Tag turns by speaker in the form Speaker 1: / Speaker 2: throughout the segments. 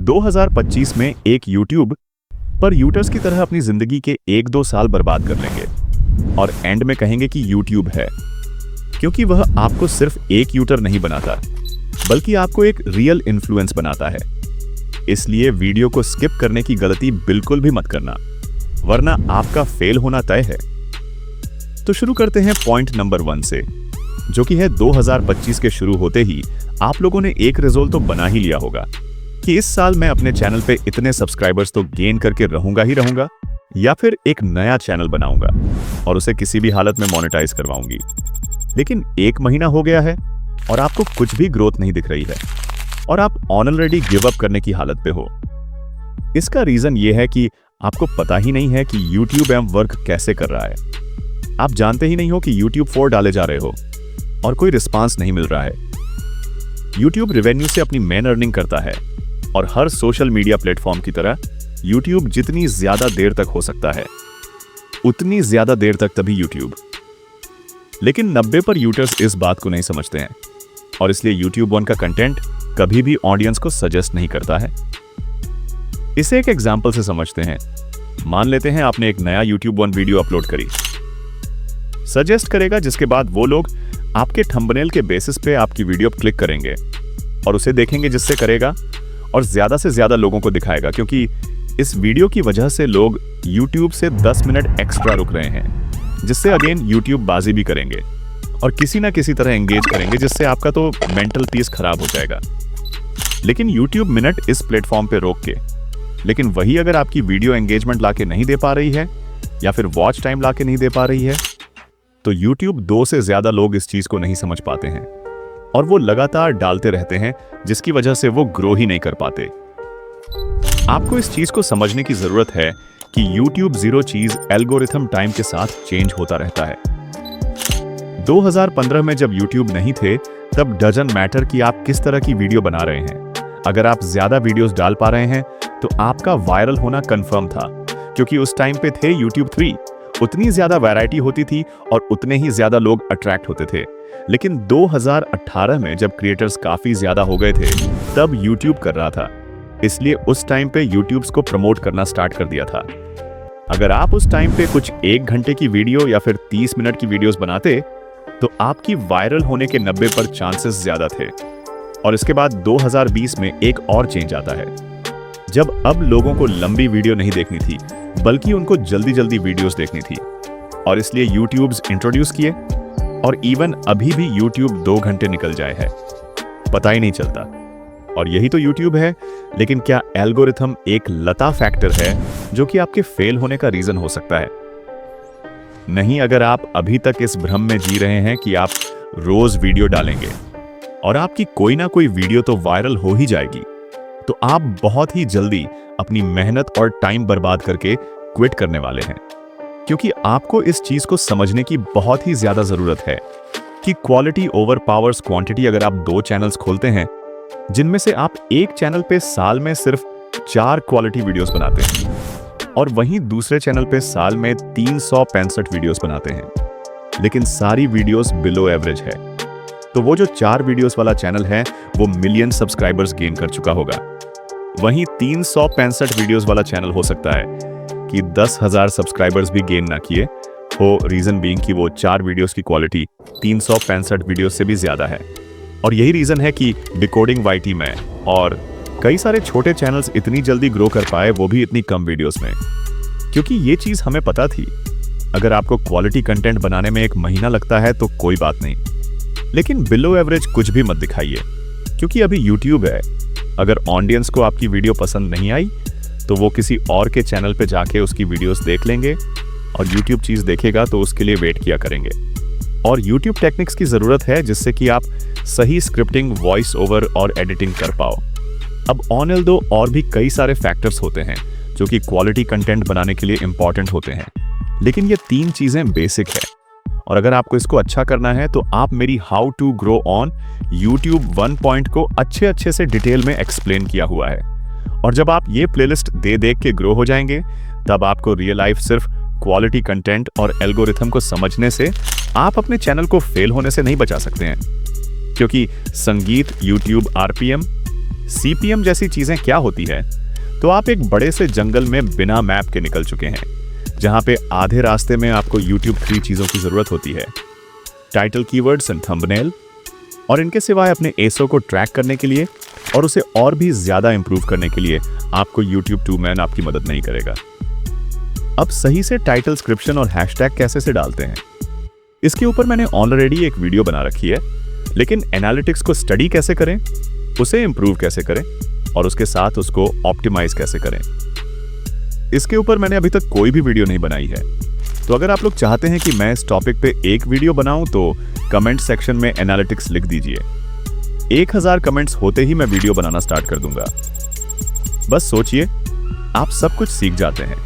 Speaker 1: 2025 में एक यूट्यूब पर यूटर्स की तरह अपनी जिंदगी के 1-2 साल बर्बाद कर लेंगे और एंड में कहेंगे कि यूट्यूब है, क्योंकि वह आपको सिर्फ एक यूटर नहीं बनाता बल्कि आपको एक रियल इन्फ्लुएंस बनाता है। इसलिए वीडियो को स्किप करने की गलती बिल्कुल भी मत करना, वरना आपका फेल होना तय है। तो शुरू करते हैं पॉइंट नंबर 1 से, जो कि है 2025 के शुरू होते ही आप लोगों ने एक रिजोल्व तो बना ही लिया होगा कि इस साल मैं अपने चैनल पे इतने सब्सक्राइबर्स तो गेन करके रहूंगा ही रहूंगा, या फिर एक नया चैनल बनाऊंगा और उसे किसी भी हालत में मोनेटाइज करवाऊंगी। लेकिन 1 महीना हो गया है और आपको कुछ भी ग्रोथ नहीं दिख रही है और आप ऑलरेडी गिव अप करने की हालत पे हो। इसका रीजन ये है कि आपको पता ही नहीं है कि YouTube एम वर्क कैसे कर रहा है। आप जानते ही नहीं हो कि YouTube 4 डाले जा रहे हो और कोई रिस्पांस नहीं मिल रहा है। YouTube रेवेन्यू से अपनी मेन अर्निंग करता है और हर सोशल मीडिया प्लेटफॉर्म की तरह YouTube जितनी ज्यादा देर तक हो सकता है उतनी ज्यादा देर तक तभी YouTube। लेकिन 90 पर यूटर्स इस बात को नहीं समझते हैं और इसलिए YouTube वन का कंटेंट कभी भी ऑडियंस को सजेस्ट नहीं करता है। इसे एक एग्जांपल से समझते हैं। मान लेते हैं आपने एक नया YouTube वन वीडियो अपलोड करी, सजेस्ट करेगा, जिसके बाद वो लोग आपके थंबनेल के बेसिस पे आपकी वीडियो क्लिक करेंगे और उसे देखेंगे, जिससे करेगा और ज्यादा से ज्यादा लोगों को दिखाएगा, क्योंकि इस वीडियो की वजह से लोग YouTube से 10 मिनट एक्स्ट्रा रुक रहे हैं, जिससे अगेन YouTube बाजी भी करेंगे और किसी ना किसी तरह एंगेज करेंगे, जिससे आपका तो मेंटल पीस खराब हो जाएगा। लेकिन YouTube मिनट इस प्लेटफॉर्म पे रोक के, लेकिन वही अगर आपकी वीडियो एंगेजमेंट लाके नहीं दे पा रही है या फिर वॉच टाइम लाके नहीं दे पा रही है, तो YouTube 2 से ज्यादा लोग इस चीज को नहीं समझ पाते हैं और वो लगातार डालते रहते हैं, जिसकी वजह से वो ग्रो ही नहीं कर पाते। आपको इस चीज को समझने की जरूरत है कि YouTube जीरो चीज एल्गोरिथम टाइम के साथ चेंज होता रहता है। 2015 में जब YouTube नहीं थे, तब डजंट मैटर कि आप किस तरह की वीडियो बना रहे हैं। अगर आप ज्यादा वीडियोस डाल पा रहे हैं तो आपका वायरल होना कंफर्म था, क्योंकि उस टाइम पे थे YouTube 3, उतनी ज्यादा वैरायटी होती थी और उतने ही ज्यादा लोग अट्रैक्ट होते थे। लेकिन 2018 में जब क्रिएटर्स काफी ज्यादा हो गए थे, तब YouTube कर रहा था, इसलिए उस टाइम पे यूट्यूब्स को प्रमोट करना स्टार्ट कर दिया था। अगर आप उस टाइम पे कुछ 1 घंटे की वीडियो या फिर 30 मिनट की वीडियोस बनाते तो आपकी वायरल होने के 90 पर चांसेस ज्यादा थे। और इसके बाद 2020 में एक और चेंज आता है, जब अब लोगों को लंबी वीडियो नहीं देखनी थी बल्कि उनको जल्दी जल्दी वीडियोस देखनी थी, और इसलिए यूट्यूब्स इंट्रोड्यूस किए। और इवन अभी भी यूट्यूब 2 घंटे निकल जाए है, पता ही नहीं चलता। और यही तो यूट्यूब है। लेकिन क्या एल्गोरिथम एक लता फैक्टर है जो कि आपके फेल होने का रीजन हो सकता है? नहीं, अगर आप अभी तक इस भ्रम में जी रहे हैं कि आप रोज वीडियो डालेंगे और आपकी कोई ना कोई वीडियो तो वायरल हो ही जाएगी, तो आप बहुत ही जल्दी अपनी मेहनत और टाइम बर्बाद करके क्विट करने वाले हैं। क्योंकि आपको इस चीज को समझने की बहुत ही ज्यादा जरूरत है कि क्वालिटी ओवर पावर्स क्वांटिटी। अगर आप 2 चैनल्स खोलते हैं जिनमें से आप एक चैनल पे साल में सिर्फ 4 क्वालिटी वीडियोस बनाते हैं और वहीं दूसरे चैनल पे साल में 365 वीडियोस बनाते हैं, लेकिन सारी वीडियोस बिलो एवरेज है, तो वो जो 4 वीडियोस वाला चैनल है वो मिलियन सब्सक्राइबर्स गेन कर चुका होगा। वहीं 365 वीडियोस वाला चैनल हो सकता है कि 10,000 सब्सक्राइबर्स भी गेन ना किए हो, रीजन बीइंग कि वो 4 वीडियोस की क्वालिटी 365 वीडियोस से भी ज्यादा है। और यही रीजन है कि डिकोडिंग वाईटी में और कई सारे छोटे चैनल्स इतनी जल्दी ग्रो कर पाए, वो भी इतनी कम वीडियोस में, क्योंकि ये चीज हमें पता थी। अगर आपको क्वालिटी कंटेंट बनाने में 1 महीना लगता है तो कोई बात नहीं, लेकिन बिलो एवरेज कुछ भी मत दिखाइए, क्योंकि अभी यूट्यूब है। अगर ऑडियंस को आपकी वीडियो पसंद नहीं आई तो वो किसी और के चैनल पे जाके उसकी वीडियोस देख लेंगे और यूट्यूब चीज देखेगा तो उसके लिए वेट किया करेंगे। और यूट्यूब टेक्निक्स की जरूरत है जिससे कि आप सही स्क्रिप्टिंग, वॉइस ओवर और एडिटिंग कर पाओ। अब ऑन दो और भी कई सारे फैक्टर्स होते हैं जो कि क्वालिटी कंटेंट बनाने के लिए इंपॉर्टेंट होते हैं, लेकिन ये 3 चीजें बेसिक है। और अगर आपको इसको अच्छा करना है तो आप मेरी how to grow on YouTube 1 point को अच्छे से डिटेल में एक्सप्लेन किया हुआ है। और जब आप ये प्लेलिस्ट देख के ग्रो हो जाएंगे, तब आपको रियल लाइफ सिर्फ क्वालिटी कंटेंट और एल्गोरिथम को समझने से आप अपने चैनल को फेल होने से नहीं बचा सकते हैं, क्योंकि संगीत यूट्यूब आरपीएम, CPM जैसी चीजें क्या होती है, तो आप एक बड़े से जंगल में बिना मैप के निकल चुके हैं, जहां पे आधे रास्ते में आपको YouTube 3 चीजों की जरूरत होती है: टाइटल कीवर्ड्स एंड थंबनेल, और इनके सिवाय अपने एसओ को ट्रैक करने के लिए और उसे और भी ज्यादा इंप्रूव करने के लिए आपको YouTube 2 मैन आपकी मदद नहीं करेगा। अब सही से टाइटल, डिस्क्रिप्शन और हैशटैग कैसे से डालते हैं, इसके ऊपर मैंने ऑलरेडी एक वीडियो बना रखी है, लेकिन एनालिटिक्स को स्टडी कैसे करें, उसे इंप्रूव कैसे करें और उसके साथ उसको ऑप्टिमाइज कैसे करें, इसके ऊपर मैंने अभी तक कोई भी वीडियो नहीं बनाई है। तो अगर आप लोग चाहते हैं कि मैं इस टॉपिक पे एक वीडियो बनाऊं तो कमेंट सेक्शन में एनालिटिक्स लिख दीजिए। 1000 कमेंट्स होते ही मैं वीडियो बनाना स्टार्ट कर दूंगा। बस सोचिए, आप सब कुछ सीख जाते हैं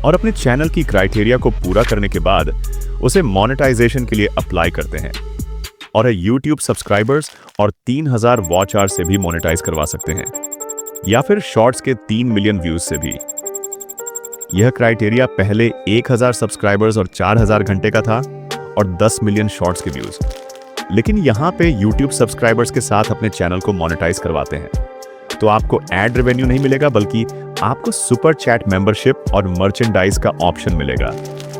Speaker 1: और अपने चैनल की क्राइटेरिया को पूरा करने के बाद उसे मोनेटाइजेशन के लिए अप्लाई करते हैं और YouTube सब्सक्राइबर्स और 3000 वॉच आवर से भी मोनेटाइज करवा सकते हैं, या फिर शॉर्ट्स के 3 मिलियन व्यूज से भी। यह क्राइटेरिया पहले 1000 सब्सक्राइबर्स और 4000 घंटे का था और 10 मिलियन शॉर्ट्स के व्यूज, लेकिन यहाँ पे YouTube सब्सक्राइबर्स के साथ अपने चैनल को मोनेटाइज करवाते हैं, तो आपको एड रेवेन्यू नहीं मिलेगा, बल्कि आपको सुपर चैट मेंबरशिप और मर्चेंडाइज का ऑप्शन मिलेगा,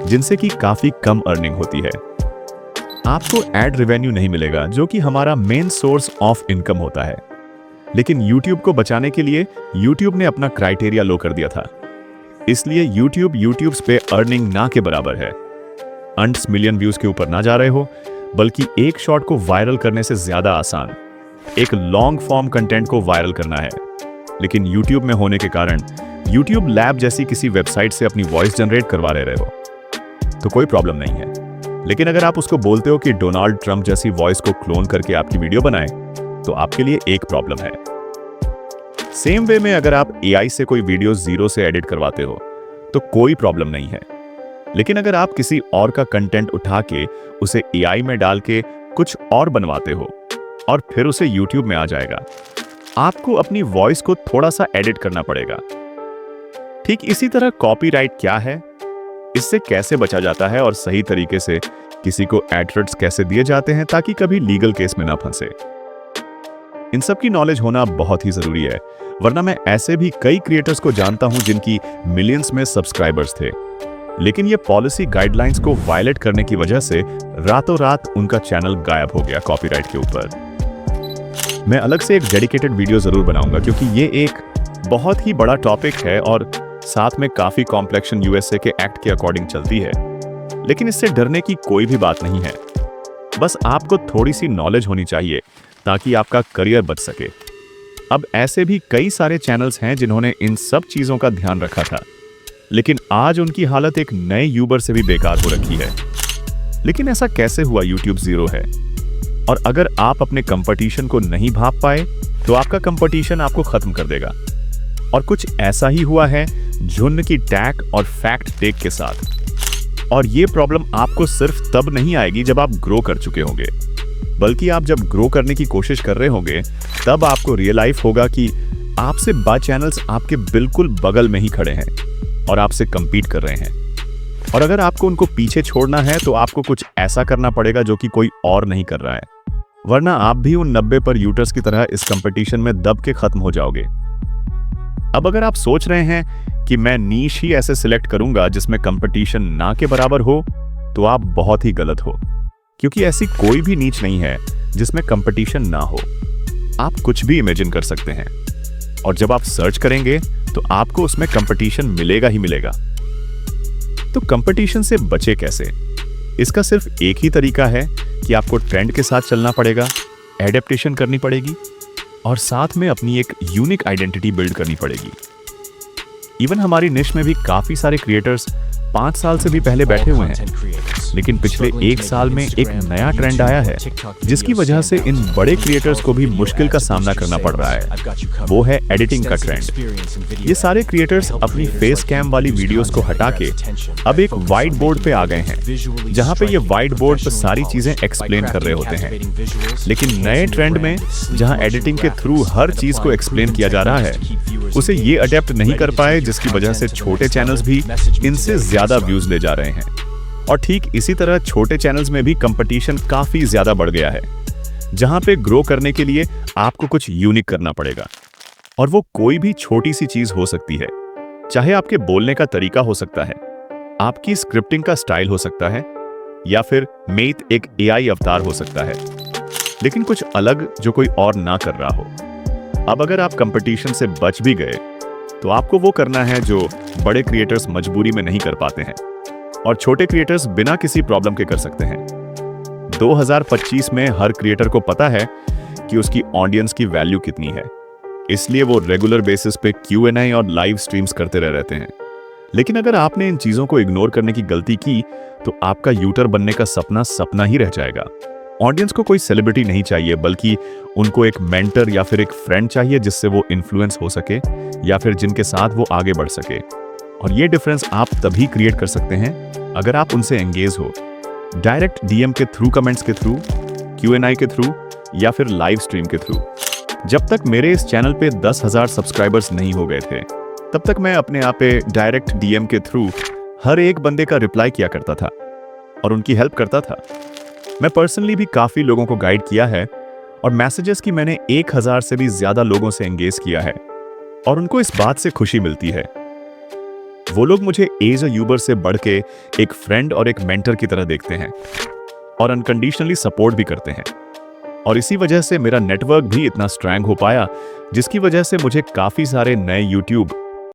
Speaker 1: जिनसे कि काफी कम अर्निंग होती है। आपको एड रेवेन्यू नहीं मिलेगा, जो कि हमारा मेन सोर्स ऑफ इनकम होता है, लेकिन YouTube को बचाने के लिए YouTube ने अपना क्राइटेरिया लो कर दिया था, इसलिए YouTube पे अर्निंग ना के बराबर है। अंट्स मिलियन व्यूज के ऊपर ना जा रहे हो, बल्कि एक शॉट को वायरल करने से ज्यादा आसान एक लॉन्ग फॉर्म कंटेंट को वायरल करना है। लेकिन YouTube में होने के कारण YouTube लैब जैसी किसी वेबसाइट से अपनी वॉइस जनरेट करवा रहे हो तो कोई प्रॉब्लम नहीं है, लेकिन अगर आप उसको बोलते हो कि डोनाल्ड ट्रंप जैसी वॉइस को क्लोन करके आपकी वीडियो बनाए, तो आपके लिए एक प्रॉब्लम है। सेम वे में अगर आप AI से कोई वीडियो जीरो से एडिट करवाते हो तो कोई प्रॉब्लम नहीं है, लेकिन अगर आप किसी और का कंटेंट उठा के उसे AI में डाल के कुछ और बनवाते हो और फिर उसे YouTube में आ जाएगा, आपको अपनी वॉइस को थोड़ा सा एडिट करना पड़ेगा। ठीक इसी तरह कॉपीराइट क्या है, इससे कैसे बचा जाता है और सही तरीके से किसी को एडवर्ट्स कैसे दिए जाते हैं ताकि कभी लीगल केस में ना फंसे, इन सब की नॉलेज होना बहुत ही जरूरी है, वरना मैं ऐसे भी कई क्रिएटर्स को जानता हूं जिनकी मिलियंस में सब्सक्राइबर्स थे, लेकिन ये पॉलिसी गाइडलाइंस को वायलेट करने की वजह से रातों रात उनका चैनल गायब हो गया कॉपीराइट के ऊपर। मैं अलग से एक डेडिकेटेड वीडियो जरूर बनाऊंगा, क्योंकि ये एक बहुत ही बड़ा टॉपिक है और साथ में काफी कॉम्प्लेक्शन USA के एक्ट के अकॉर्डिंग चलती है, लेकिन इससे डरने की कोई भी बात नहीं है। बस आपको थोड़ी सी नॉलेज होनी चाहिए ताकि आपका करियर बच सके। अब ऐसे भी कई सारे चैनल्स हैं जिन्होंने इन सब चीजों का ध्यान रखा था, लेकिन आज उनकी हालत एक नए यूबर से भी बेकार हो रखी है। लेकिन ऐसा कैसे हुआ YouTube जीरो है? और अगर आप अपने कंपटीशन को नहीं भाप पाए तो आपका कंपटीशन आपको खत्म कर देगा। और कुछ ऐसा ही हुआ है झुंड की टैग और फैक्ट टेक के साथ। और ये प्रॉब्लम आपको सिर्फ तब नहीं आएगी जब आप ग्रो कर चुके होंगे, बल्कि आप जब ग्रो करने की कोशिश कर रहे होंगे तब आपको रियलाइज होगा कि आपसे बा चैनल्स आपके बिल्कुल बगल में ही खड़े हैं और आपसे कंपीट कर रहे हैं। और अगर आपको उनको पीछे छोड़ना है तो आपको कुछ ऐसा करना पड़ेगा जो कि कोई और नहीं कर रहा है, वरना आप भी उन 90 पर यूटर्स की तरह इस कंपटीशन में दब के खत्म हो जाओगे। अब अगर आप सोच रहे हैं कि मैं नीश ही ऐसे सिलेक्ट करूंगा जिसमें कंपटीशन ना के बराबर हो, तो आप बहुत ही गलत हो, क्योंकि ऐसी कोई भी नीच नहीं है जिसमें कंपटीशन ना हो। आप कुछ भी इमेजिन कर सकते हैं और जब आप सर्च करेंगे तो आपको उसमें कंपटीशन मिलेगा ही मिलेगा। तो कंपटीशन से बचे कैसे? इसका सिर्फ एक ही तरीका है कि आपको ट्रेंड के साथ चलना पड़ेगा, एडेप्टेशन करनी पड़ेगी और साथ में अपनी एक यूनिक आइडेंटिटी बिल्ड करनी पड़ेगी। इवन हमारी निश में भी काफी सारे क्रिएटर्स 5 साल से भी पहले बैठे हुए हैं, लेकिन पिछले 1 साल में एक नया ट्रेंड आया है जिसकी वजह से इन बड़े क्रिएटर्स को भी मुश्किल का सामना करना पड़ रहा है। वो है एडिटिंग का ट्रेंड। ये सारे क्रिएटर्स अपनी फेस कैम वाली वीडियोस को हटा के अब एक व्हाइट बोर्ड पे आ गए हैं, जहां पे ये व्हाइट बोर्ड पर सारी चीजें एक्सप्लेन कर रहे होते हैं। लेकिन नए ट्रेंड में जहां एडिटिंग के थ्रू हर चीज को एक्सप्लेन किया जा रहा है, उसे ये अडेप्ट नहीं कर पाए, जिसकी वजह से छोटे चैनल्स भी इनसे ज्यादा व्यूज ले जा रहे हैं। और ठीक इसी तरह छोटे चैनल्स में भी कंपटीशन काफी ज्यादा बढ़ गया है, जहां पे ग्रो करने के लिए आपको कुछ यूनिक करना पड़ेगा। और वो कोई भी छोटी सी चीज हो सकती है, चाहे आपके बोलने का तरीका हो सकता है, आपकी स्क्रिप्टिंग का स्टाइल हो सकता है, या फिर मेट एक एआई अवतार हो सकता है, लेकिन कुछ अलग जो कोई और ना कर रहा हो। अब अगर आप कंपटीशन से बच भी गए तो आपको वो करना है जो बड़े क्रिएटर्स मजबूरी में नहीं कर पाते हैं और छोटे क्रिएटर्स बिना किसी प्रॉब्लम के कर सकते हैं। 2025 में हर क्रिएटर को पता है कि उसकी ऑडियंस की वैल्यू कितनी है, इसलिए वो रेगुलर बेसिस पे Q&A और लाइव स्ट्रीम्स करते रहते हैं। लेकिन अगर आपने इन चीजों को इग्नोर करने की गलती की तो आपका यूटर बनने का सपना सपना ही रह जाएगा। ऑडियंस को कोई सेलिब्रिटी नहीं चाहिए, बल्कि उनको एक मेंटर या फिर एक फ्रेंड चाहिए जिससे वो इन्फ्लुएंस हो सके या फिर जिनके साथ वो आगे बढ़ सके। और ये डिफरेंस आप तभी क्रिएट कर सकते हैं अगर आप उनसे एंगेज हो, डायरेक्ट डीएम के थ्रू, कमेंट्स के थ्रू, Q&A के थ्रू या फिर लाइव स्ट्रीम के थ्रू। जब तक मेरे इस चैनल पे 10,000 सब्सक्राइबर्स नहीं हो गए थे, तब तक मैं अपने आप पे डायरेक्ट डीएम के थ्रू हर एक बंदे का रिप्लाई किया करता था और उनकी हेल्प करता था। मैं पर्सनली भी काफी लोगों को गाइड किया है और मैसेजेस की मैंने 1000 से भी ज्यादा लोगों से एंगेज किया है और उनको इस बात से खुशी मिलती है। वो लोग मुझे एज अ यूबर से बढ़ के एक फ्रेंड और एक मेंटर की तरह देखते हैं और अनकंडीशनली सपोर्ट भी करते हैं। और इसी वजह से मेरा नेटवर्क भी इतना स्ट्रांग हो पाया, जिसकी वजह से मुझे काफी सारे नए यूट्यूब